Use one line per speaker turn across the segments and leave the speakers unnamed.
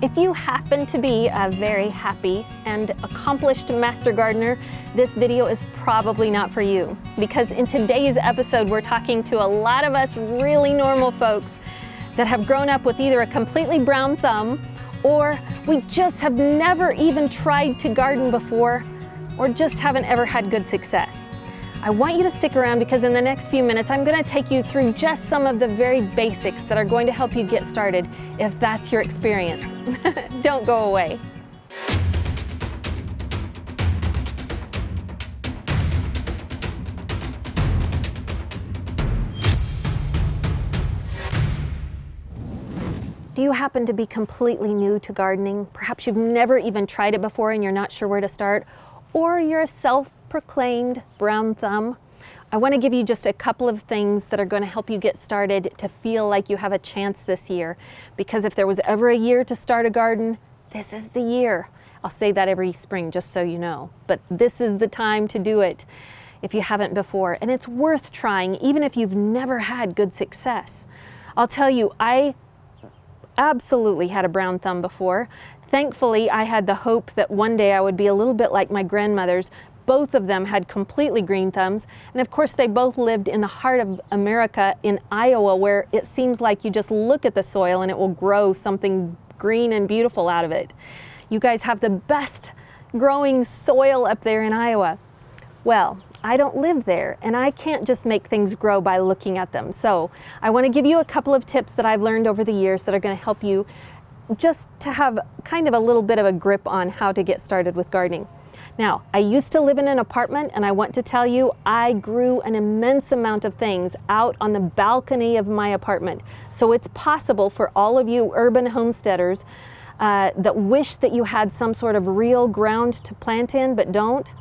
If you happen to be a very happy and accomplished master gardener, this video is probably not for you, because in today's episode we're talking to a lot of us really normal folks that have grown up with either a completely brown thumb, or we just have never even tried to garden before, or just haven't ever had good success. I want you to stick around because in the next few minutes I'm going to take you through just some of the very basics that are going to help you get started if that's your experience. Don't go away. Do you happen to be completely new to gardening? Perhaps you've never even tried it before and you're not sure where to start, or you're a self-proclaimed brown thumb. I want to give you just a couple of things that are going to help you get started to feel like you have a chance this year. Because if there was ever a year to start a garden, this is the year. I'll say that every spring just so you know, but this is the time to do it if you haven't before. And it's worth trying even if you've never had good success. I'll tell you, I absolutely had a brown thumb before. Thankfully, I had the hope that one day I would be a little bit like my grandmothers. Both of them had completely green thumbs, and of course they both lived in the heart of America in Iowa, where it seems like you just look at the soil and it will grow something green and beautiful out of it. You guys have the best growing soil up there in Iowa. Well, I don't live there, and I can't just make things grow by looking at them. So I want to give you a couple of tips that I've learned over the years that are going to help you just to have kind of a little bit of a grip on how to get started with gardening. Now, I used to live in an apartment, and I want to tell you, I grew an immense amount of things out on the balcony of my apartment. So it's possible for all of you urban homesteaders that wish that you had some sort of real ground to plant in, but don't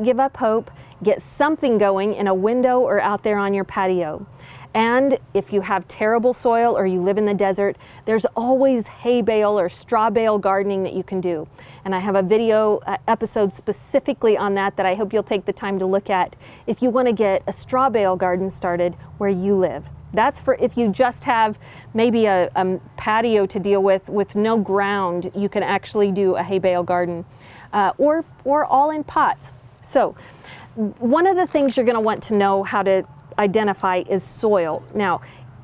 give up hope. Get something going in a window or out there on your patio. And if you have terrible soil or you live in the desert, there's always hay bale or straw bale gardening that you can do. And I have a video episode specifically on that I hope you'll take the time to look at if you want to get a straw bale garden started where you live. That's for if you just have maybe a patio to deal with no ground. You can actually do a hay bale garden or all in pots. So one of the things you're going to want to know how to identify is soil. Now,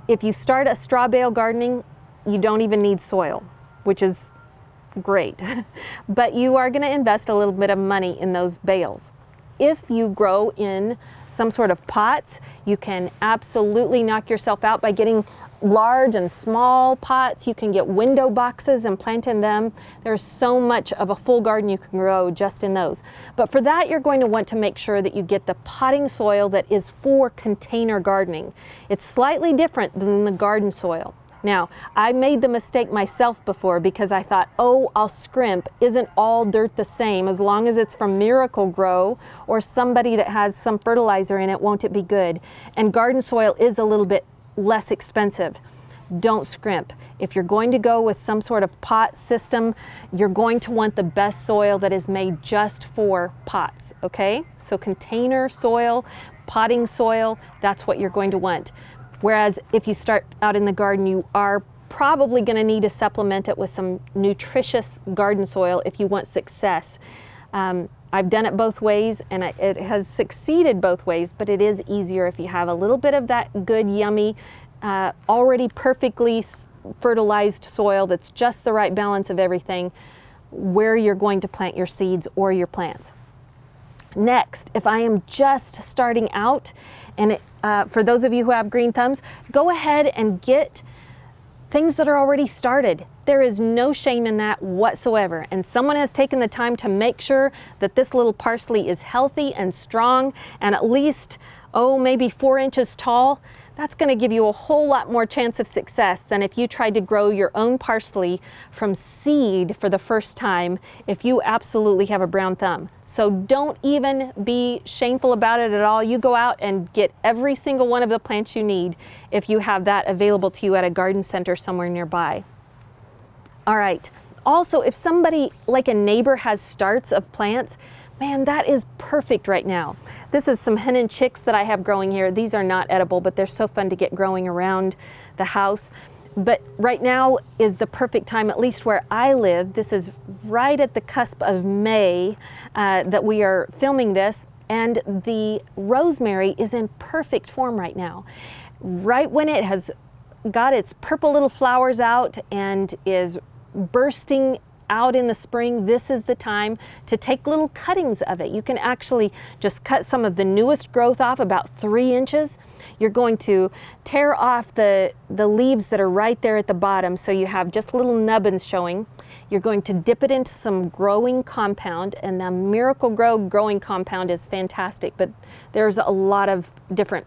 if you start a straw bale gardening, you don't even need soil, which is great. But you are going to invest a little bit of money in those bales. If you grow in some sort of pots, you can absolutely knock yourself out by getting large and small pots. You can get window boxes and plant in them. There's so much of a full garden you can grow just in those. But for that, you're going to want to make sure that you get the potting soil that is for container gardening. It's slightly different than the garden soil. Now, I made the mistake myself before because I thought, oh, I'll scrimp. Isn't all dirt the same? As long as it's from Miracle-Gro or somebody that has some fertilizer in it, won't it be good? And garden soil is a little bit less expensive. Don't scrimp. If you're going to go with some sort of pot system, you're going to want the best soil that is made just for pots, okay? So container soil, potting soil, that's what you're going to want. Whereas if you start out in the garden, you are probably going to need to supplement it with some nutritious garden soil if you want success. I've done it both ways, and it has succeeded both ways, but it is easier if you have a little bit of that good, yummy, already perfectly fertilized soil that's just the right balance of everything where you're going to plant your seeds or your plants. Next, if I am just starting out, and for those of you who have green thumbs, go ahead and get things that are already started. There is no shame in that whatsoever. And someone has taken the time to make sure that this little parsley is healthy and strong and at least, maybe 4 inches tall. That's going to give you a whole lot more chance of success than if you tried to grow your own parsley from seed for the first time if you absolutely have a brown thumb. So don't even be shameful about it at all. You go out and get every single one of the plants you need if you have that available to you at a garden center somewhere nearby. All right. Also, if somebody like a neighbor has starts of plants, man, that is perfect right now. This is some hen and chicks that I have growing here. These are not edible, but they're so fun to get growing around the house. But right now is the perfect time, at least where I live. This is right at the cusp of May that we are filming this, and the rosemary is in perfect form right now. Right when it has got its purple little flowers out and is bursting out in the spring, this is the time to take little cuttings of it. You can actually just cut some of the newest growth off, about 3 inches. You're going to tear off the leaves that are right there at the bottom, so you have just little nubbins showing. You're going to dip it into some growing compound, and the Miracle Grow growing compound is fantastic, but there's a lot of different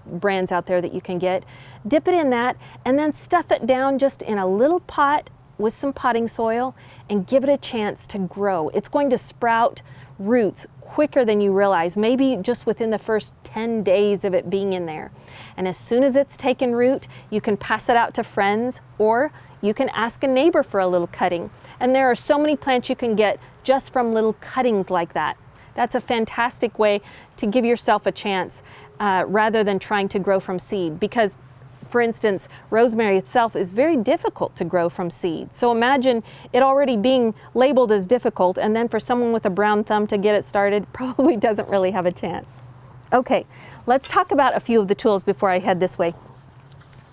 brands out there that you can get. Dip it in that, and then stuff it down just in a little pot with some potting soil and give it a chance to grow. It's going to sprout roots quicker than you realize, maybe just within the first 10 days of it being in there. And as soon as it's taken root, you can pass it out to friends, or you can ask a neighbor for a little cutting. And there are so many plants you can get just from little cuttings like that. That's a fantastic way to give yourself a chance rather than trying to grow from seed, because for instance, rosemary itself is very difficult to grow from seed. So imagine it already being labeled as difficult, and then for someone with a brown thumb to get it started, probably doesn't really have a chance. Okay, let's talk about a few of the tools before I head this way.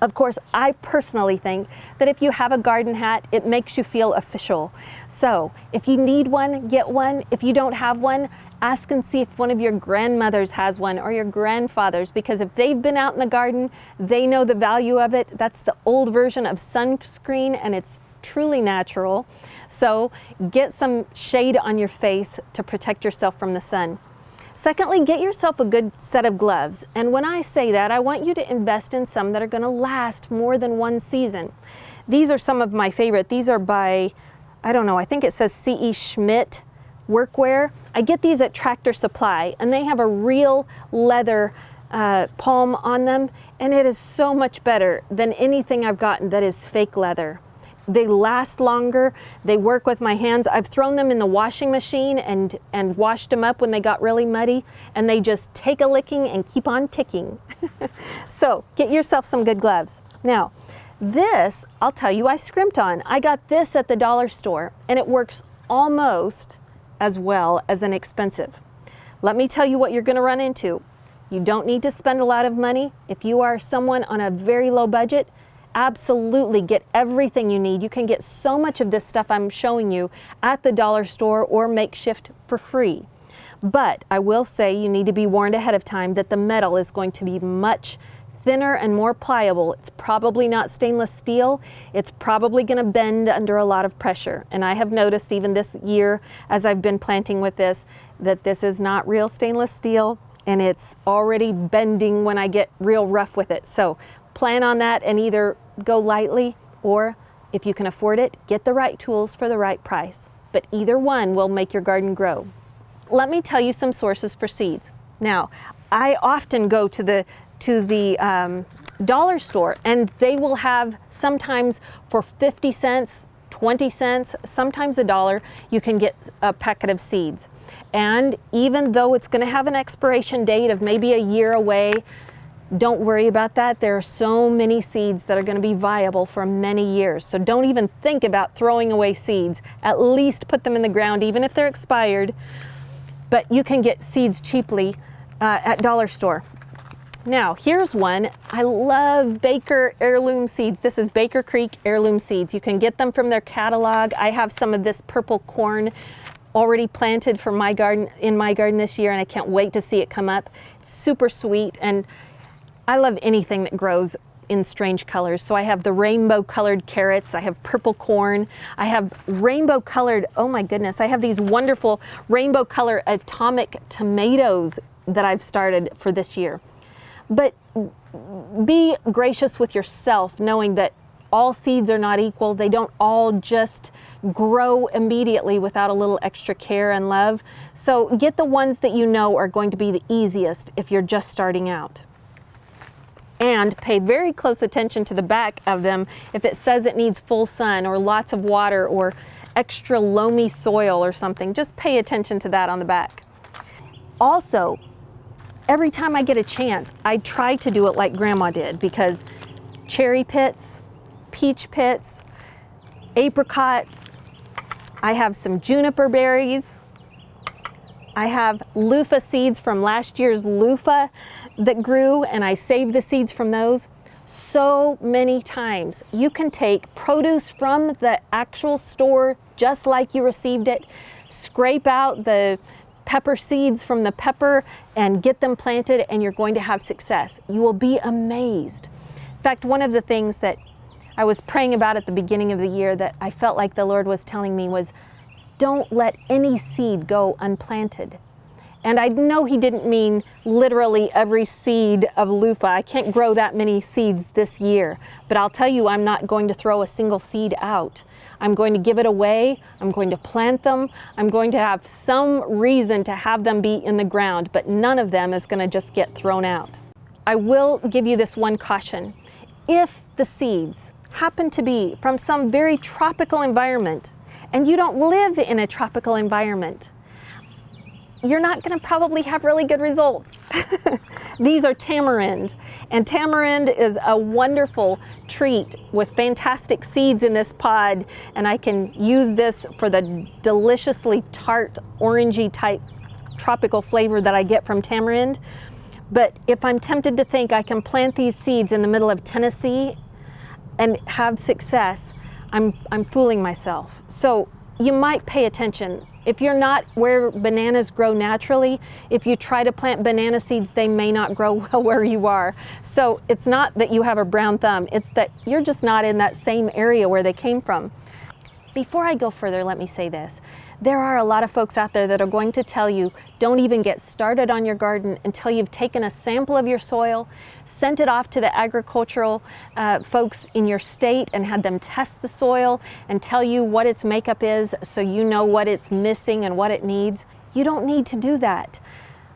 Of course, I personally think that if you have a garden hat, it makes you feel official. So if you need one, get one. If you don't have one, ask and see if one of your grandmothers has one, or your grandfathers, because if they've been out in the garden, they know the value of it. That's the old version of sunscreen, and it's truly natural. So get some shade on your face to protect yourself from the sun. Secondly, get yourself a good set of gloves. And when I say that, I want you to invest in some that are going to last more than one season. These are some of my favorite. These are by, I don't know, I think it says C.E. Schmidt workwear. I get these at Tractor Supply, and they have a real leather palm on them, and it is so much better than anything I've gotten that is fake leather. They last longer, they work with my hands. I've thrown them in the washing machine and washed them up when they got really muddy, and they just take a licking and keep on ticking. So get yourself some good gloves. Now, this, I'll tell you, I scrimped on. I got this at the dollar store, and it works almost as well as inexpensive. Let me tell you what you're going to run into. You don't need to spend a lot of money. If you are someone on a very low budget, absolutely get everything you need. You can get so much of this stuff I'm showing you at the dollar store or makeshift for free. But I will say you need to be warned ahead of time that the metal is going to be much thinner and more pliable. It's probably not stainless steel. It's probably going to bend under a lot of pressure. And I have noticed even this year, as I've been planting with this, that this is not real stainless steel, and it's already bending when I get real rough with it. So plan on that and either go lightly, or if you can afford it, get the right tools for the right price. But either one will make your garden grow. Let me tell you some sources for seeds. Now, I often go to the dollar store, and they will have sometimes for 50 cents, 20 cents, sometimes $1, you can get a packet of seeds. And even though it's going to have an expiration date of maybe a year away, don't worry about that. There are so many seeds that are going to be viable for many years. So don't even think about throwing away seeds. At least put them in the ground, even if they're expired. But you can get seeds cheaply at dollar store. Now, here's one. I love Baker heirloom seeds. This is Baker Creek heirloom seeds. You can get them from their catalog. I have some of this purple corn already planted for my garden, in my garden this year, and I can't wait to see it come up. It's super sweet, and I love anything that grows in strange colors. So I have the rainbow colored carrots, I have purple corn, I have rainbow colored, oh my goodness, I have these wonderful rainbow color atomic tomatoes that I've started for this year. But be gracious with yourself, knowing that all seeds are not equal. They don't all just grow immediately without a little extra care and love. So get the ones that you know are going to be the easiest if you're just starting out. And pay very close attention to the back of them if it says it needs full sun or lots of water or extra loamy soil or something. Just pay attention to that on the back. Also, every time I get a chance, I try to do it like Grandma did, because cherry pits, peach pits, apricots. I have some juniper berries. I have loofah seeds from last year's loofah that grew, and I saved the seeds from those. So many times you can take produce from the actual store just like you received it, scrape out the pepper seeds from the pepper and get them planted, and you're going to have success. You will be amazed. In fact, one of the things that I was praying about at the beginning of the year that I felt like the Lord was telling me was, don't let any seed go unplanted. And I know He didn't mean literally every seed of loofah. I can't grow that many seeds this year, but I'll tell you, I'm not going to throw a single seed out. I'm going to give it away. I'm going to plant them. I'm going to have some reason to have them be in the ground, but none of them is going to just get thrown out. I will give you this one caution. If the seeds happen to be from some very tropical environment, and you don't live in a tropical environment, you're not going to probably have really good results. These are tamarind, and tamarind is a wonderful treat with fantastic seeds in this pod, and I can use this for the deliciously tart, orangey type tropical flavor that I get from tamarind. But if I'm tempted to think I can plant these seeds in the middle of Tennessee and have success, I'm fooling myself. So you might pay attention. If you're not where bananas grow naturally, if you try to plant banana seeds, they may not grow well where you are. So it's not that you have a brown thumb, it's that you're just not in that same area where they came from. Before I go further, let me say this. There are a lot of folks out there that are going to tell you, don't even get started on your garden until you've taken a sample of your soil, sent it off to the agricultural folks in your state and had them test the soil and tell you what its makeup is so you know what it's missing and what it needs. You don't need to do that.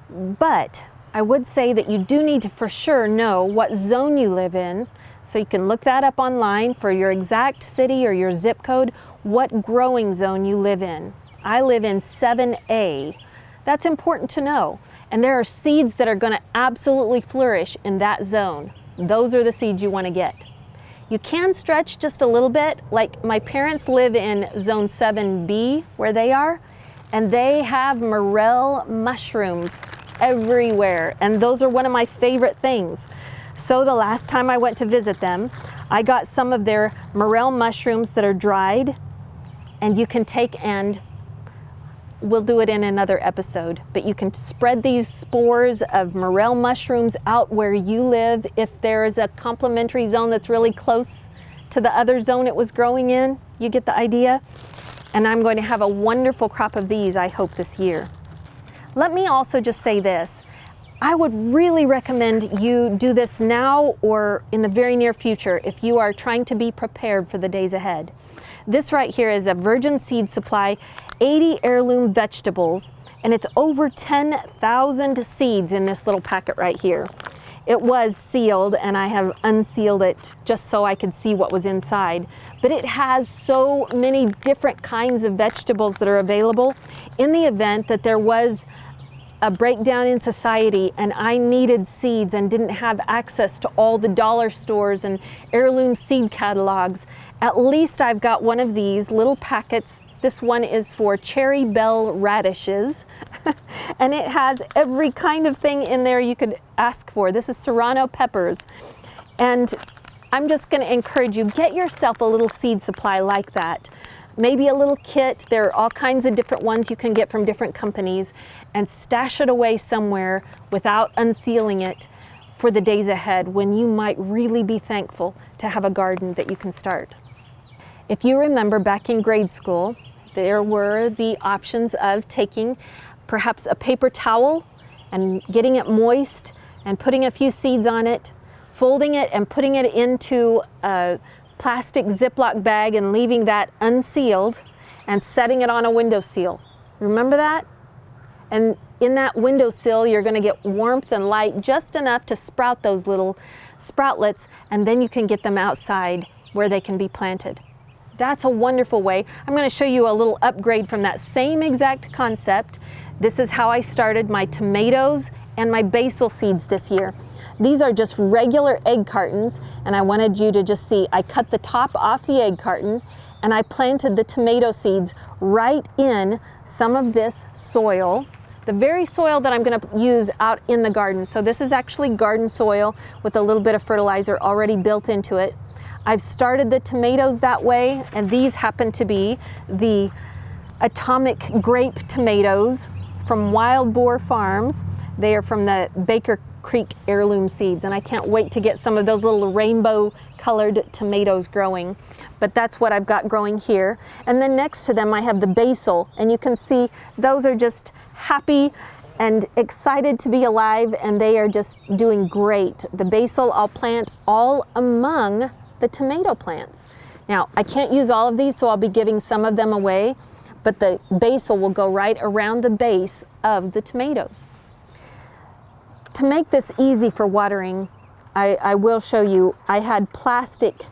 But I would say that you do need to for sure know what zone you live in, so you can look that up online for your exact city or your zip code, what growing zone you live in. I live in 7A. That's important to know. And there are seeds that are going to absolutely flourish in that zone. Those are the seeds you want to get. You can stretch just a little bit. Like my parents live in zone 7B where they are, and they have morel mushrooms everywhere. And those are one of my favorite things. So the last time I went to visit them, I got some of their morel mushrooms that are dried, and you can take, and we'll do it in another episode, but you can spread these spores of morel mushrooms out where you live. If there is a complementary zone that's really close to the other zone it was growing in, you get the idea. And I'm going to have a wonderful crop of these, I hope, this year. Let me also just say this. I would really recommend you do this now or in the very near future if you are trying to be prepared for the days ahead. This right here is a virgin seed supply, 80 heirloom vegetables, and it's over 10,000 seeds in this little packet right here. It was sealed, and I have unsealed it just so I could see what was inside. But it has so many different kinds of vegetables that are available in the event that there was a breakdown in society and I needed seeds and didn't have access to all the dollar stores and heirloom seed catalogs. At least I've got one of these little packets. This one is for cherry bell radishes and it has every kind of thing in there you could ask for. This is serrano peppers, and I'm just going to encourage you, get yourself a little seed supply like that. Maybe a little kit. There are all kinds of different ones you can get from different companies, and stash it away somewhere without unsealing it for the days ahead when you might really be thankful to have a garden that you can start. If you remember back in grade school, there were the options of taking perhaps a paper towel and getting it moist and putting a few seeds on it, folding it and putting it into a plastic Ziploc bag and leaving that unsealed and setting it on a windowsill. Remember that? And in that windowsill, you're going to get warmth and light just enough to sprout those little sproutlets, and then you can get them outside where they can be planted. That's a wonderful way. I'm going to show you a little upgrade from that same exact concept. This is how I started my tomatoes and my basil seeds this year. these are just regular egg cartons, and I wanted you to just see, I cut the top off the egg carton and I planted the tomato seeds right in some of this soil, the very soil that I'm going to use out in the garden. So this is actually garden soil with a little bit of fertilizer already built into it. I've started the tomatoes that way, and these happen to be the Atomic Grape tomatoes from Wild Boar Farms. They are from the Baker Creek heirloom seeds, and I can't wait to get some of those little rainbow colored tomatoes growing. But that's what I've got growing here. And then next to them I have the basil, and you can see those are just happy and excited to be alive, and they are just doing great. The basil I'll plant all among the tomato plants. Now I can't use all of these, so I'll be giving some of them away, but the basil will go right around the base of the tomatoes. To make this easy for watering, I will show you, I had plastic,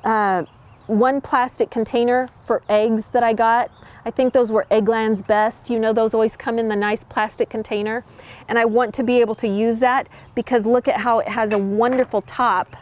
one plastic container for eggs that I got. I think those were Eggland's Best. You know, those always come in the nice plastic container. And I want to be able to use that because look at how it has a wonderful top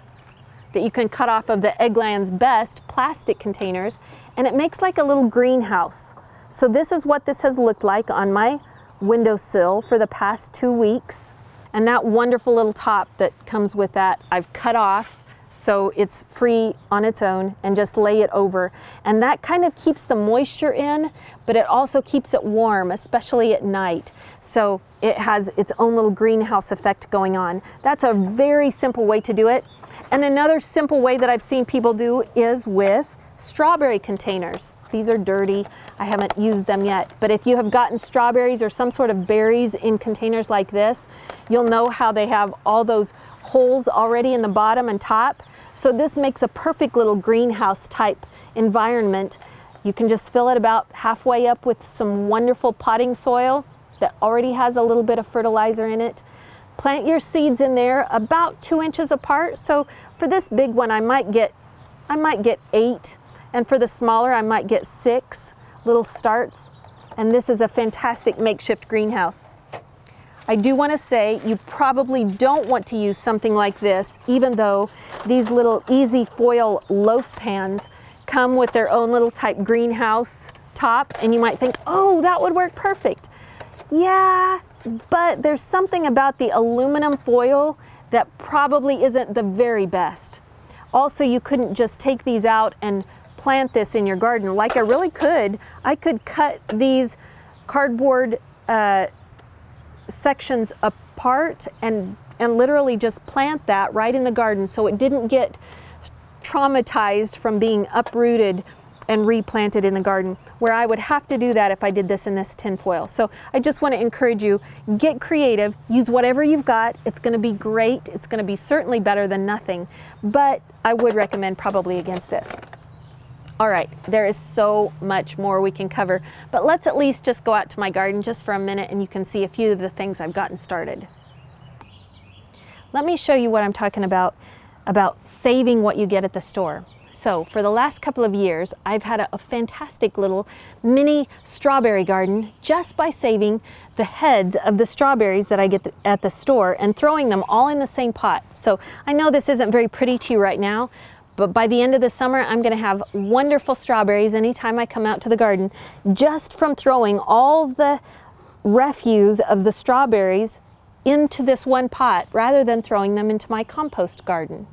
that you can cut off of the Eggland's Best plastic containers, and it makes like a little greenhouse. So this is what this has looked like on my windowsill for the past 2 weeks. And that wonderful little top that comes with that, I've cut off so it's free on its own, and just lay it over. And that kind of keeps the moisture in, but it also keeps it warm, especially at night. So it has its own little greenhouse effect going on. That's a very simple way to do it. And another simple way that I've seen people do is with strawberry containers. These are dirty. I haven't used them yet. But if you have gotten strawberries or some sort of berries in containers like this, you'll know how they have all those holes already in the bottom and top. So this makes a perfect little greenhouse type environment. You can just fill it about halfway up with some wonderful potting soil that already has a little bit of fertilizer in it. Plant your seeds in there about 2 inches apart. So for this big one, I might get 8. And for the smaller, I might get 6 little starts. And this is a fantastic makeshift greenhouse. I do want to say you probably don't want to use something like this, even though these little easy foil loaf pans come with their own little type greenhouse top. And you might think, oh, that would work perfect. Yeah, but there's something about the aluminum foil that probably isn't the very best. Also, you couldn't just take these out and plant this in your garden like I really could. I could cut these cardboard sections apart and literally just plant that right in the garden so it didn't get traumatized from being uprooted and replanted in the garden, where I would have to do that if I did this in this tin foil. So I just want to encourage you, get creative, use whatever you've got. It's going to be great. It's going to be certainly better than nothing, but I would recommend probably against this. All right, there is so much more we can cover, but let's at least just go out to my garden just for a minute and you can see a few of the things I've gotten started. Let me show you what I'm talking about saving what you get at the store. So for the last couple of years, I've had a fantastic little mini strawberry garden just by saving the heads of the strawberries that I get at the store and throwing them all in the same pot. So I know this isn't very pretty to you right now, but by the end of the summer, I'm going to have wonderful strawberries anytime I come out to the garden, just from throwing all the refuse of the strawberries into this one pot rather than throwing them into my compost garden.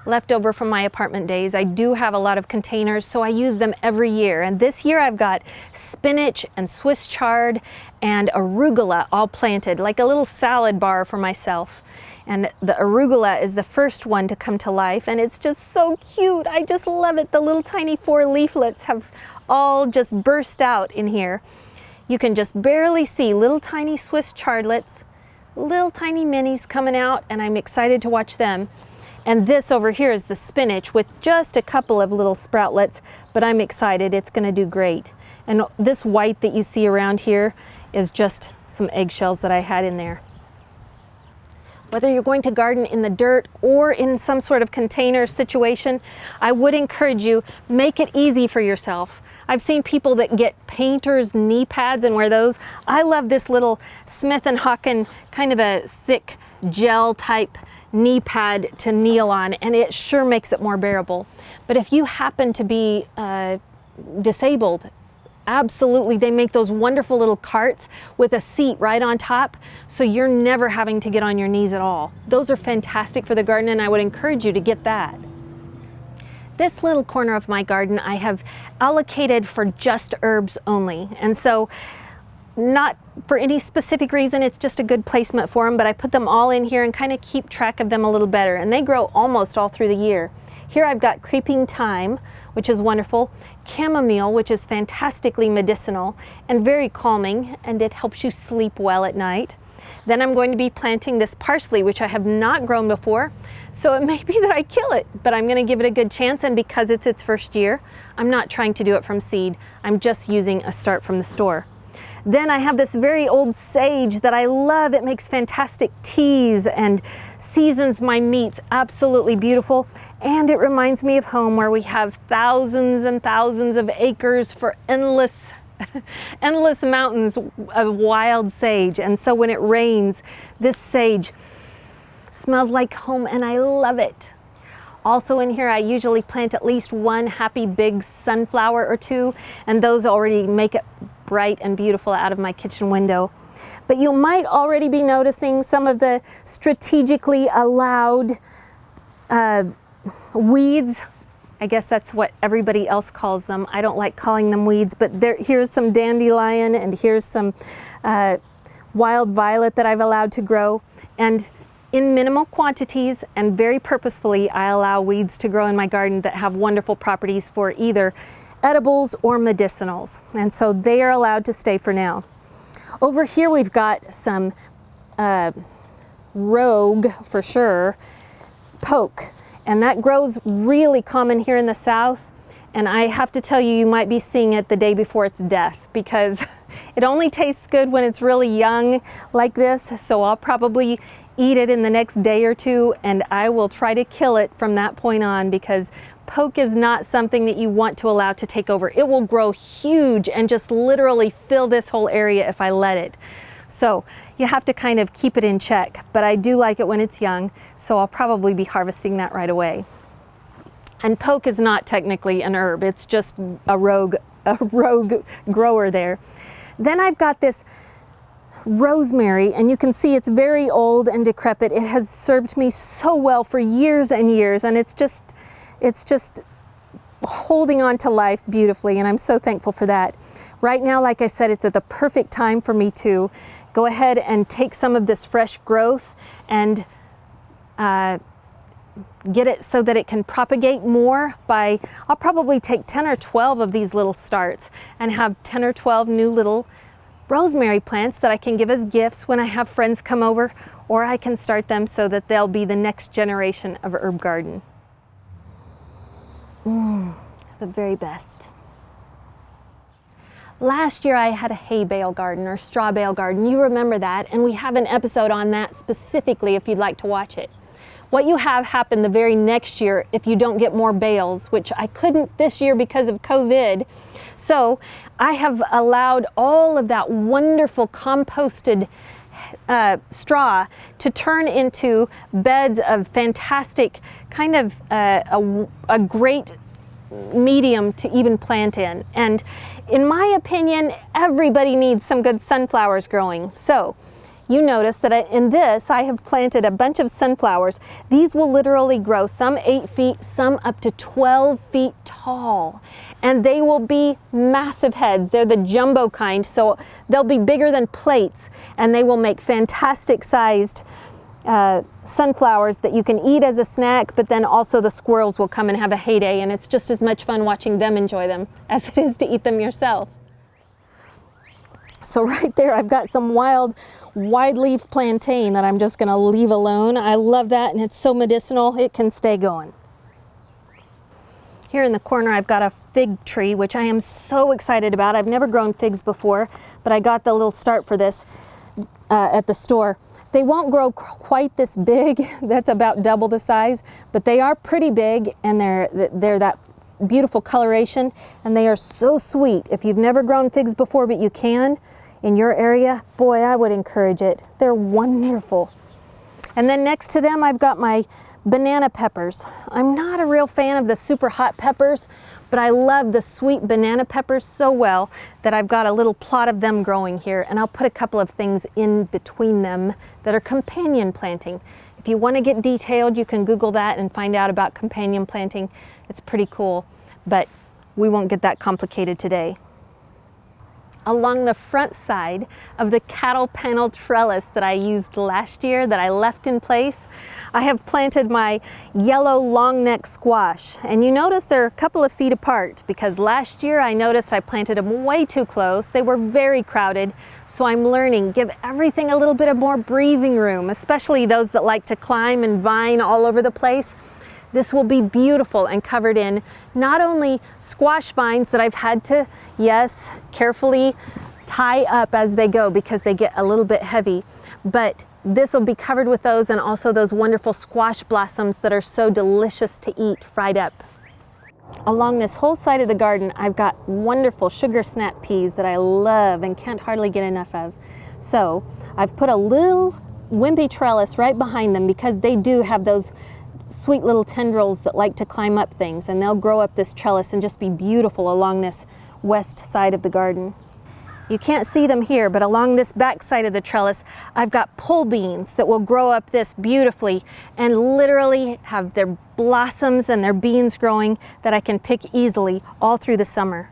Leftover from my apartment days, I do have a lot of containers, so I use them every year. And this year I've got spinach and Swiss chard and arugula all planted, like a little salad bar for myself. And the arugula is the first one to come to life, and it's just so cute. I just love it. The little tiny 4 leaflets have all just burst out in here. You can just barely see little tiny Swiss chardlets, little tiny minis coming out, and I'm excited to watch them. And this over here is the spinach with just a couple of little sproutlets, but I'm excited. It's going to do great. And this white that you see around here is just some eggshells that I had in there. Whether you're going to garden in the dirt or in some sort of container situation, I would encourage you, make it easy for yourself. I've seen people that get painter's knee pads and wear those. I love this little Smith & Hawken kind of a thick gel type knee pad to kneel on, and it sure makes it more bearable. But if you happen to be disabled, absolutely, they make those wonderful little carts with a seat right on top, so you're never having to get on your knees at all. Those are fantastic for the garden, and I would encourage you to get that. This little corner of my garden I have allocated for just herbs only, and so not for any specific reason, it's just a good placement for them, but I put them all in here and kind of keep track of them a little better, and they grow almost all through the year. Here I've got creeping thyme, which is wonderful, chamomile, which is fantastically medicinal and very calming, and it helps you sleep well at night. Then I'm going to be planting this parsley, which I have not grown before, so it may be that I kill it, but I'm going to give it a good chance, and because it's its first year, I'm not trying to do it from seed. I'm just using a start from the store. Then I have this very old sage that I love. It makes fantastic teas and seasons my meats absolutely beautiful. And it reminds me of home, where we have thousands and thousands of acres for endless mountains of wild sage. And so when it rains, this sage smells like home, and I love it. Also in here, I usually plant at least one happy big sunflower or two, and those already make it bright and beautiful out of my kitchen window. But you might already be noticing some of the strategically allowed weeds. I guess that's what everybody else calls them. I don't like calling them weeds, but here's some dandelion, and here's some wild violet that I've allowed to grow. And in minimal quantities and very purposefully, I allow weeds to grow in my garden that have wonderful properties for either edibles or medicinals. And so they are allowed to stay for now. Over here we've got some rogue, for sure, poke. And that grows really common here in the South. And I have to tell you, you might be seeing it the day before its death, because it only tastes good when it's really young like this. So I'll probably eat it in the next day or two, and I will try to kill it from that point on, because poke is not something that you want to allow to take over. It will grow huge and just literally fill this whole area if I let it. So you have to kind of keep it in check, but I do like it when it's young, so I'll probably be harvesting that right away. And poke is not technically an herb, it's just a rogue grower there. Then I've got this rosemary, and you can see it's very old and decrepit. It has served me so well for years and years, and it's just holding on to life beautifully, and I'm so thankful for that. Right now, like I said, it's at the perfect time for me to go ahead and take some of this fresh growth and get it so that it can propagate more by, I'll probably take 10 or 12 of these little starts and have 10 or 12 new little rosemary plants that I can give as gifts when I have friends come over, or I can start them so that they'll be the next generation of herb garden. The very best. Last year I had a hay bale garden, or straw bale garden. You remember that, and we have an episode on that specifically if you'd like to watch it. What you have happen the very next year if you don't get more bales, which I couldn't this year because of COVID. So I have allowed all of that wonderful composted straw to turn into beds of fantastic, kind of a great medium to even plant in. And in my opinion, everybody needs some good sunflowers growing. So you notice that in this, I have planted a bunch of sunflowers. These will literally grow, some 8 feet, some up to 12 feet tall. And they will be massive heads. They're the jumbo kind, so they'll be bigger than plates, and they will make fantastic sized sunflowers that you can eat as a snack, but then also the squirrels will come and have a heyday, and it's just as much fun watching them enjoy them as it is to eat them yourself. So right there, I've got some wild wide leaf plantain that I'm just gonna leave alone. I love that, and it's so medicinal, it can stay going. Here in the corner, I've got a fig tree, which I am so excited about. I've never grown figs before, but I got the little start for this at the store. They won't grow quite this big. That's about double the size, but they are pretty big, and they're that beautiful coloration, and they are so sweet. If you've never grown figs before, but you can in your area, boy, I would encourage it. They're wonderful. And then next to them, I've got my banana peppers. I'm not a real fan of the super hot peppers, but I love the sweet banana peppers so well that I've got a little plot of them growing here, and I'll put a couple of things in between them that are companion planting. If you want to get detailed, you can Google that and find out about companion planting. It's pretty cool, but we won't get that complicated today. Along the front side of the cattle panel trellis that I used last year, that I left in place, I have planted my yellow long neck squash. And you notice they're a couple of feet apart because last year I noticed I planted them way too close. They were very crowded, so I'm learning, give everything a little bit of more breathing room, especially those that like to climb and vine all over the place. This will be beautiful and covered in not only squash vines that I've had to, yes, carefully tie up as they go because they get a little bit heavy, but this will be covered with those, and also those wonderful squash blossoms that are so delicious to eat fried up. Along this whole side of the garden, I've got wonderful sugar snap peas that I love and can't hardly get enough of. So I've put a little wimpy trellis right behind them because they do have those sweet little tendrils that like to climb up things, and they'll grow up this trellis and just be beautiful along this west side of the garden. You can't see them here, but along this back side of the trellis, I've got pole beans that will grow up this beautifully and literally have their blossoms and their beans growing that I can pick easily all through the summer.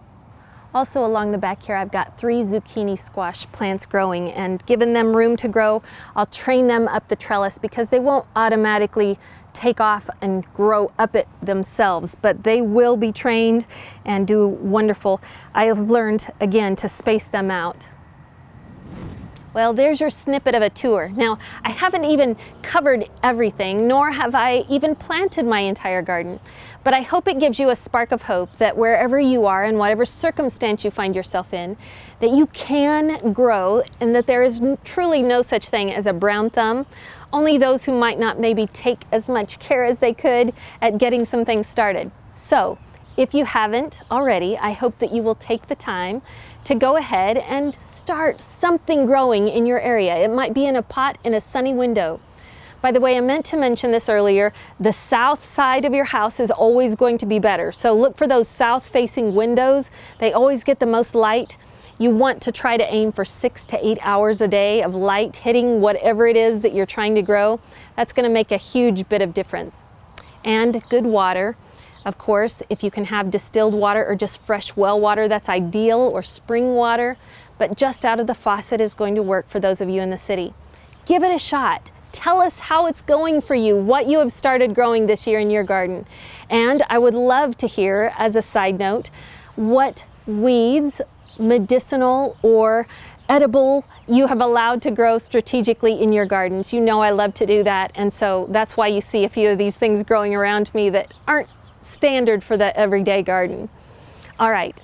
Also along the back here, I've got 3 zucchini squash plants growing, and given them room to grow, I'll train them up the trellis because they won't automatically take off and grow up it themselves, but they will be trained and do wonderful. I have learned again to space them out. Well, there's your snippet of a tour. Now, I haven't even covered everything, nor have I even planted my entire garden, but I hope it gives you a spark of hope that wherever you are and whatever circumstance you find yourself in, that you can grow, and that there is truly no such thing as a brown thumb. Only those who might not maybe take as much care as they could at getting some things started. So, if you haven't already, I hope that you will take the time to go ahead and start something growing in your area. It might be in a pot in a sunny window. By the way, I meant to mention this earlier, the south side of your house is always going to be better. So look for those south-facing windows. They always get the most light. You want to try to aim for 6 to 8 hours a day of light hitting whatever it is that you're trying to grow. That's going to make a huge bit of difference. And good water. Of course, if you can have distilled water or just fresh well water, that's ideal, or spring water. But just out of the faucet is going to work for those of you in the city. Give it a shot. Tell us how it's going for you, what you have started growing this year in your garden. And I would love to hear, as a side note, what weeds, medicinal or edible, you have allowed to grow strategically in your gardens. You know I love to do that, and so that's why you see a few of these things growing around me that aren't standard for the everyday garden. All right,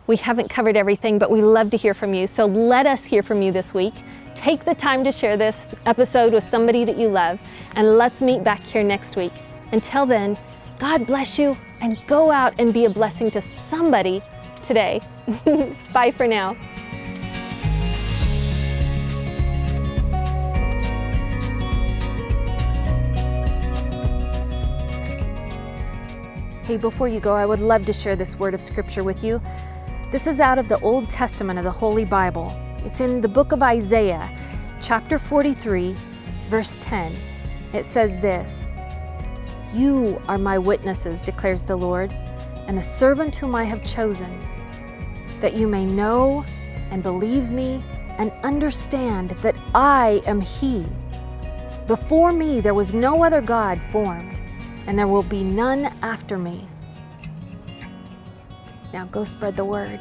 we haven't covered everything, but we love to hear from you, so let us hear from you this week. Take the time to share this episode with somebody that you love, and let's meet back here next week. Until then, God bless you, and go out and be a blessing to somebody today. Bye for now. Hey, before you go, I would love to share this word of scripture with you. This is out of the Old Testament of the Holy Bible. It's in the book of Isaiah, chapter 43, verse 10. It says this: "You are my witnesses, declares the Lord, and the servant whom I have chosen, that you may know and believe me and understand that I am He. Before me there was no other God formed, and there will be none after me." Now go spread the word.